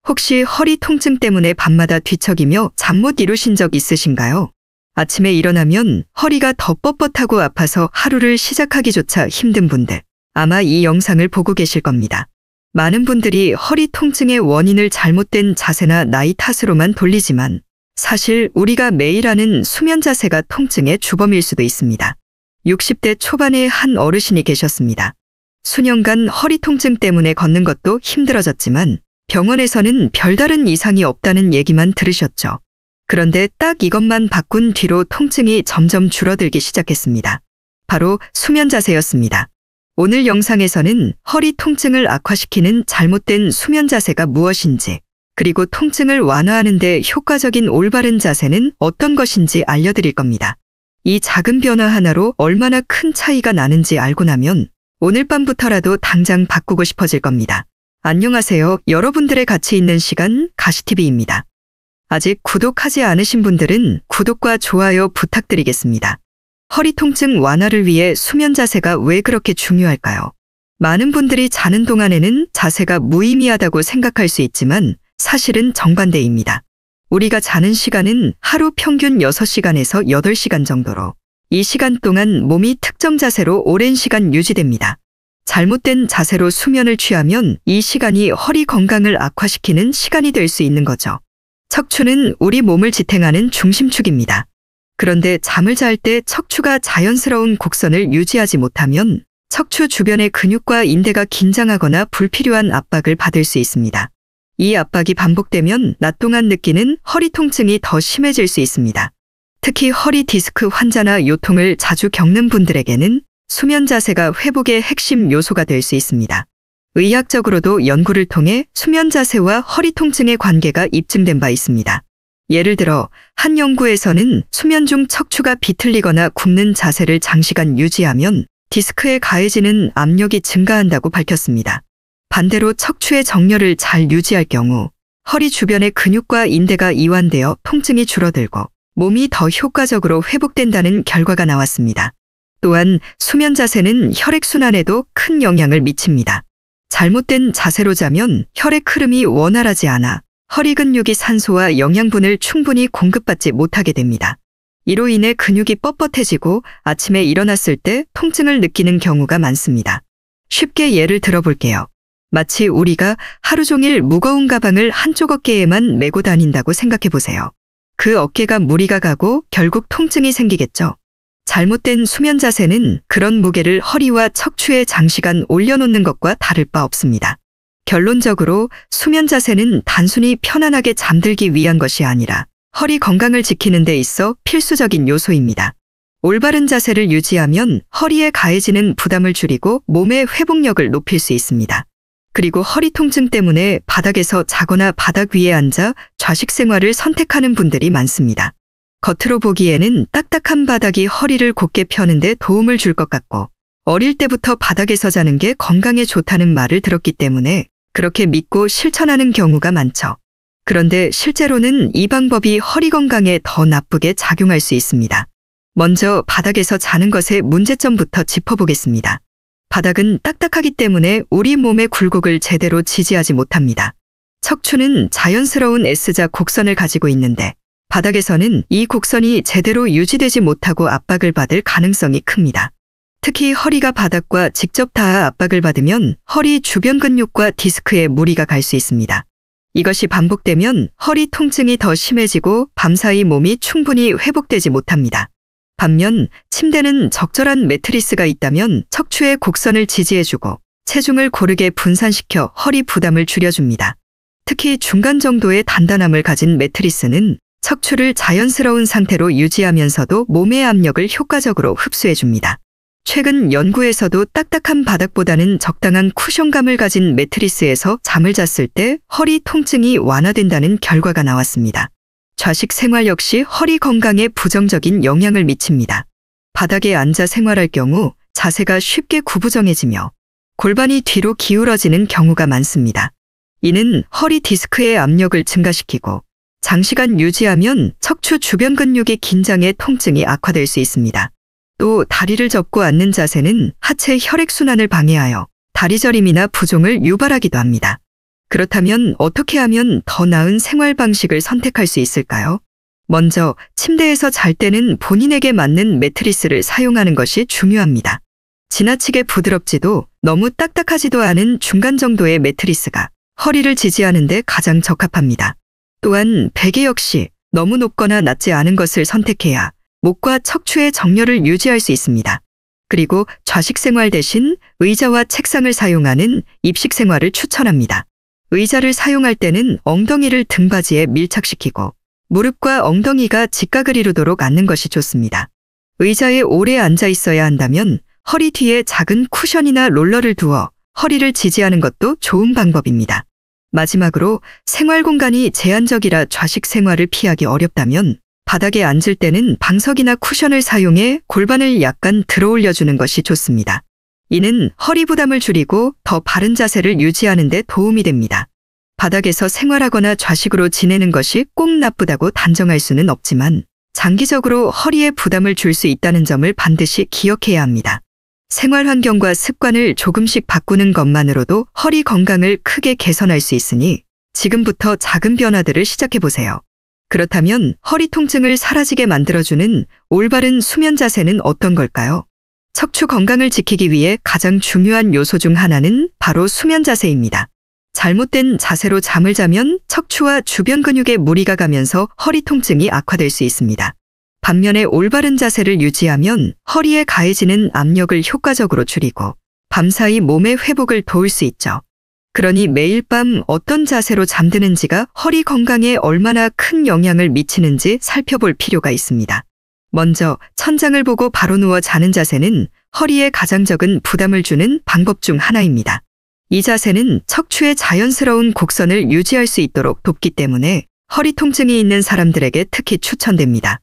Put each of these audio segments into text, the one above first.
혹시 허리 통증 때문에 밤마다 뒤척이며 잠 못 이루신 적 있으신가요? 아침에 일어나면 허리가 더 뻣뻣하고 아파서 하루를 시작하기조차 힘든 분들, 아마 이 영상을 보고 계실 겁니다. 많은 분들이 허리 통증의 원인을 잘못된 자세나 나이 탓으로만 돌리지만 사실 우리가 매일 하는 수면 자세가 통증의 주범일 수도 있습니다. 60대 초반의 한 어르신이 계셨습니다. 수년간 허리 통증 때문에 걷는 것도 힘들어졌지만 병원에서는 별다른 이상이 없다는 얘기만 들으셨죠. 그런데 딱 이것만 바꾼 뒤로 통증이 점점 줄어들기 시작했습니다. 바로 수면 자세였습니다. 오늘 영상에서는 허리 통증을 악화시키는 잘못된 수면 자세가 무엇인지, 그리고 통증을 완화하는 데 효과적인 올바른 자세는 어떤 것인지 알려드릴 겁니다. 이 작은 변화 하나로 얼마나 큰 차이가 나는지 알고 나면 오늘 밤부터라도 당장 바꾸고 싶어질 겁니다. 안녕하세요. 여러분들의 가치 있는 시간 가시TV입니다. 아직 구독하지 않으신 분들은 구독과 좋아요 부탁드리겠습니다. 허리 통증 완화를 위해 수면 자세가 왜 그렇게 중요할까요? 많은 분들이 자는 동안에는 자세가 무의미하다고 생각할 수 있지만 사실은 정반대입니다. 우리가 자는 시간은 하루 평균 6시간에서 8시간 정도로 이 시간 동안 몸이 특정 자세로 오랜 시간 유지됩니다. 잘못된 자세로 수면을 취하면 이 시간이 허리 건강을 악화시키는 시간이 될 수 있는 거죠. 척추는 우리 몸을 지탱하는 중심축입니다. 그런데 잠을 잘 때 척추가 자연스러운 곡선을 유지하지 못하면 척추 주변의 근육과 인대가 긴장하거나 불필요한 압박을 받을 수 있습니다. 이 압박이 반복되면 낮 동안 느끼는 허리 통증이 더 심해질 수 있습니다. 특히 허리 디스크 환자나 요통을 자주 겪는 분들에게는 수면 자세가 회복의 핵심 요소가 될 수 있습니다. 의학적으로도 연구를 통해 수면 자세와 허리 통증의 관계가 입증된 바 있습니다. 예를 들어 한 연구에서는 수면 중 척추가 비틀리거나 굽는 자세를 장시간 유지하면 디스크에 가해지는 압력이 증가한다고 밝혔습니다. 반대로 척추의 정렬을 잘 유지할 경우 허리 주변의 근육과 인대가 이완되어 통증이 줄어들고 몸이 더 효과적으로 회복된다는 결과가 나왔습니다. 또한 수면 자세는 혈액순환에도 큰 영향을 미칩니다. 잘못된 자세로 자면 혈액 흐름이 원활하지 않아 허리 근육이 산소와 영양분을 충분히 공급받지 못하게 됩니다. 이로 인해 근육이 뻣뻣해지고 아침에 일어났을 때 통증을 느끼는 경우가 많습니다. 쉽게 예를 들어볼게요. 마치 우리가 하루 종일 무거운 가방을 한쪽 어깨에만 메고 다닌다고 생각해 보세요. 그 어깨가 무리가 가고 결국 통증이 생기겠죠. 잘못된 수면 자세는 그런 무게를 허리와 척추에 장시간 올려놓는 것과 다를 바 없습니다. 결론적으로 수면 자세는 단순히 편안하게 잠들기 위한 것이 아니라 허리 건강을 지키는 데 있어 필수적인 요소입니다. 올바른 자세를 유지하면 허리에 가해지는 부담을 줄이고 몸의 회복력을 높일 수 있습니다. 그리고 허리 통증 때문에 바닥에서 자거나 바닥 위에 앉아 좌식 생활을 선택하는 분들이 많습니다. 겉으로 보기에는 딱딱한 바닥이 허리를 곧게 펴는 데 도움을 줄 것 같고 어릴 때부터 바닥에서 자는 게 건강에 좋다는 말을 들었기 때문에 그렇게 믿고 실천하는 경우가 많죠. 그런데 실제로는 이 방법이 허리 건강에 더 나쁘게 작용할 수 있습니다. 먼저 바닥에서 자는 것의 문제점부터 짚어보겠습니다. 바닥은 딱딱하기 때문에 우리 몸의 굴곡을 제대로 지지하지 못합니다. 척추는 자연스러운 S자 곡선을 가지고 있는데 바닥에서는 이 곡선이 제대로 유지되지 못하고 압박을 받을 가능성이 큽니다. 특히 허리가 바닥과 직접 닿아 압박을 받으면 허리 주변 근육과 디스크에 무리가 갈 수 있습니다. 이것이 반복되면 허리 통증이 더 심해지고 밤사이 몸이 충분히 회복되지 못합니다. 반면 침대는 적절한 매트리스가 있다면 척추의 곡선을 지지해주고 체중을 고르게 분산시켜 허리 부담을 줄여줍니다. 특히 중간 정도의 단단함을 가진 매트리스는 척추를 자연스러운 상태로 유지하면서도 몸의 압력을 효과적으로 흡수해줍니다. 최근 연구에서도 딱딱한 바닥보다는 적당한 쿠션감을 가진 매트리스에서 잠을 잤을 때 허리 통증이 완화된다는 결과가 나왔습니다. 좌식 생활 역시 허리 건강에 부정적인 영향을 미칩니다. 바닥에 앉아 생활할 경우 자세가 쉽게 구부정해지며 골반이 뒤로 기울어지는 경우가 많습니다. 이는 허리 디스크의 압력을 증가시키고 장시간 유지하면 척추 주변 근육이 긴장해 통증이 악화될 수 있습니다. 또 다리를 접고 앉는 자세는 하체 혈액순환을 방해하여 다리 저림이나 부종을 유발하기도 합니다. 그렇다면 어떻게 하면 더 나은 생활 방식을 선택할 수 있을까요? 먼저 침대에서 잘 때는 본인에게 맞는 매트리스를 사용하는 것이 중요합니다. 지나치게 부드럽지도 너무 딱딱하지도 않은 중간 정도의 매트리스가 허리를 지지하는 데 가장 적합합니다. 또한 베개 역시 너무 높거나 낮지 않은 것을 선택해야 목과 척추의 정렬을 유지할 수 있습니다. 그리고 좌식 생활 대신 의자와 책상을 사용하는 입식 생활을 추천합니다. 의자를 사용할 때는 엉덩이를 등받이에 밀착시키고 무릎과 엉덩이가 직각을 이루도록 앉는 것이 좋습니다. 의자에 오래 앉아 있어야 한다면 허리 뒤에 작은 쿠션이나 롤러를 두어 허리를 지지하는 것도 좋은 방법입니다. 마지막으로 생활 공간이 제한적이라 좌식 생활을 피하기 어렵다면 바닥에 앉을 때는 방석이나 쿠션을 사용해 골반을 약간 들어 올려주는 것이 좋습니다. 이는 허리 부담을 줄이고 더 바른 자세를 유지하는 데 도움이 됩니다. 바닥에서 생활하거나 좌식으로 지내는 것이 꼭 나쁘다고 단정할 수는 없지만 장기적으로 허리에 부담을 줄 수 있다는 점을 반드시 기억해야 합니다. 생활 환경과 습관을 조금씩 바꾸는 것만으로도 허리 건강을 크게 개선할 수 있으니 지금부터 작은 변화들을 시작해보세요. 그렇다면 허리 통증을 사라지게 만들어주는 올바른 수면 자세는 어떤 걸까요? 척추 건강을 지키기 위해 가장 중요한 요소 중 하나는 바로 수면 자세입니다. 잘못된 자세로 잠을 자면 척추와 주변 근육에 무리가 가면서 허리 통증이 악화될 수 있습니다. 반면에 올바른 자세를 유지하면 허리에 가해지는 압력을 효과적으로 줄이고 밤사이 몸의 회복을 도울 수 있죠. 그러니 매일 밤 어떤 자세로 잠드는지가 허리 건강에 얼마나 큰 영향을 미치는지 살펴볼 필요가 있습니다. 먼저 천장을 보고 바로 누워 자는 자세는 허리에 가장 적은 부담을 주는 방법 중 하나입니다. 이 자세는 척추의 자연스러운 곡선을 유지할 수 있도록 돕기 때문에 허리 통증이 있는 사람들에게 특히 추천됩니다.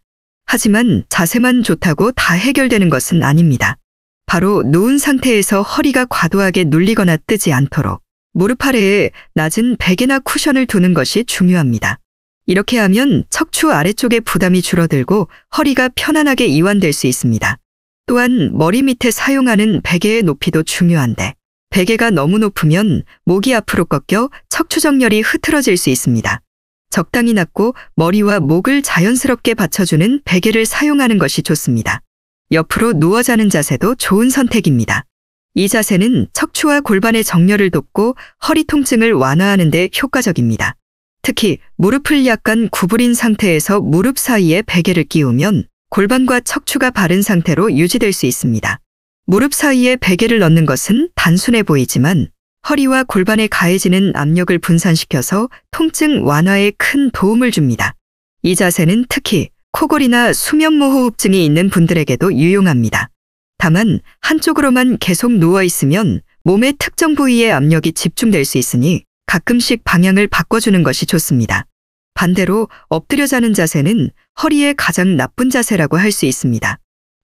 하지만 자세만 좋다고 다 해결되는 것은 아닙니다. 바로 누운 상태에서 허리가 과도하게 눌리거나 뜨지 않도록 무릎 아래에 낮은 베개나 쿠션을 두는 것이 중요합니다. 이렇게 하면 척추 아래쪽의 부담이 줄어들고 허리가 편안하게 이완될 수 있습니다. 또한 머리 밑에 사용하는 베개의 높이도 중요한데 베개가 너무 높으면 목이 앞으로 꺾여 척추 정렬이 흐트러질 수 있습니다. 적당히 낮고 머리와 목을 자연스럽게 받쳐주는 베개를 사용하는 것이 좋습니다. 옆으로 누워 자는 자세도 좋은 선택입니다. 이 자세는 척추와 골반의 정렬을 돕고 허리 통증을 완화하는 데 효과적입니다. 특히 무릎을 약간 구부린 상태에서 무릎 사이에 베개를 끼우면 골반과 척추가 바른 상태로 유지될 수 있습니다. 무릎 사이에 베개를 넣는 것은 단순해 보이지만 허리와 골반에 가해지는 압력을 분산시켜서 통증 완화에 큰 도움을 줍니다. 이 자세는 특히 코골이나 수면무호흡증이 있는 분들에게도 유용합니다. 다만 한쪽으로만 계속 누워있으면 몸의 특정 부위에 압력이 집중될 수 있으니 가끔씩 방향을 바꿔주는 것이 좋습니다. 반대로 엎드려 자는 자세는 허리의 가장 나쁜 자세라고 할 수 있습니다.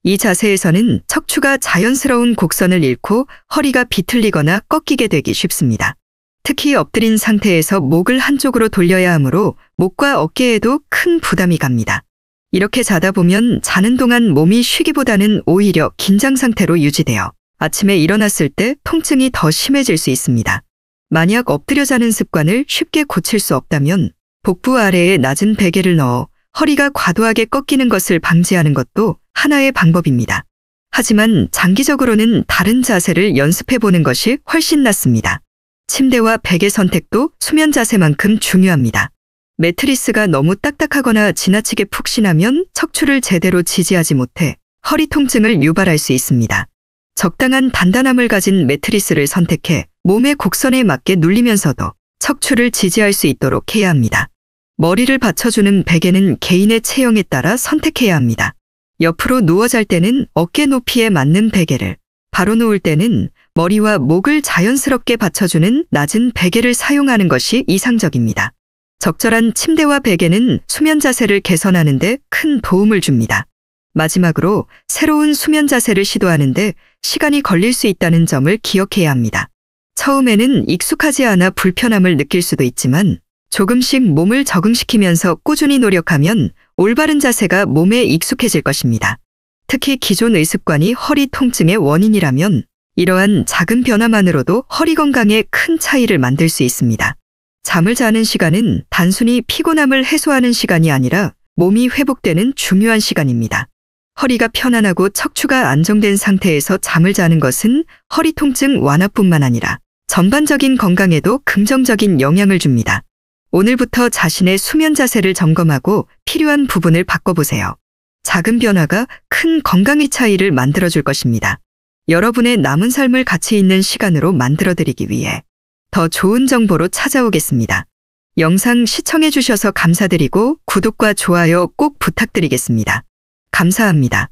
이 자세에서는 척추가 자연스러운 곡선을 잃고 허리가 비틀리거나 꺾이게 되기 쉽습니다. 특히 엎드린 상태에서 목을 한쪽으로 돌려야 하므로 목과 어깨에도 큰 부담이 갑니다. 이렇게 자다 보면 자는 동안 몸이 쉬기보다는 오히려 긴장 상태로 유지되어 아침에 일어났을 때 통증이 더 심해질 수 있습니다. 만약 엎드려 자는 습관을 쉽게 고칠 수 없다면 복부 아래에 낮은 베개를 넣어 허리가 과도하게 꺾이는 것을 방지하는 것도 하나의 방법입니다. 하지만 장기적으로는 다른 자세를 연습해보는 것이 훨씬 낫습니다. 침대와 베개 선택도 수면 자세만큼 중요합니다. 매트리스가 너무 딱딱하거나 지나치게 푹신하면 척추를 제대로 지지하지 못해 허리 통증을 유발할 수 있습니다. 적당한 단단함을 가진 매트리스를 선택해 몸의 곡선에 맞게 눌리면서도 척추를 지지할 수 있도록 해야 합니다. 머리를 받쳐주는 베개는 개인의 체형에 따라 선택해야 합니다. 옆으로 누워 잘 때는 어깨 높이에 맞는 베개를, 바로 누울 때는 머리와 목을 자연스럽게 받쳐주는 낮은 베개를 사용하는 것이 이상적입니다. 적절한 침대와 베개는 수면 자세를 개선하는 데 큰 도움을 줍니다. 마지막으로 새로운 수면 자세를 시도하는데 시간이 걸릴 수 있다는 점을 기억해야 합니다. 처음에는 익숙하지 않아 불편함을 느낄 수도 있지만 조금씩 몸을 적응시키면서 꾸준히 노력하면 올바른 자세가 몸에 익숙해질 것입니다. 특히 기존 의습관이 허리 통증의 원인이라면 이러한 작은 변화만으로도 허리 건강에 큰 차이를 만들 수 있습니다. 잠을 자는 시간은 단순히 피곤함을 해소하는 시간이 아니라 몸이 회복되는 중요한 시간입니다. 허리가 편안하고 척추가 안정된 상태에서 잠을 자는 것은 허리 통증 완화뿐만 아니라 전반적인 건강에도 긍정적인 영향을 줍니다. 오늘부터 자신의 수면 자세를 점검하고 필요한 부분을 바꿔보세요. 작은 변화가 큰 건강의 차이를 만들어줄 것입니다. 여러분의 남은 삶을 가치 있는 시간으로 만들어드리기 위해 더 좋은 정보로 찾아오겠습니다. 영상 시청해주셔서 감사드리고 구독과 좋아요 꼭 부탁드리겠습니다. 감사합니다.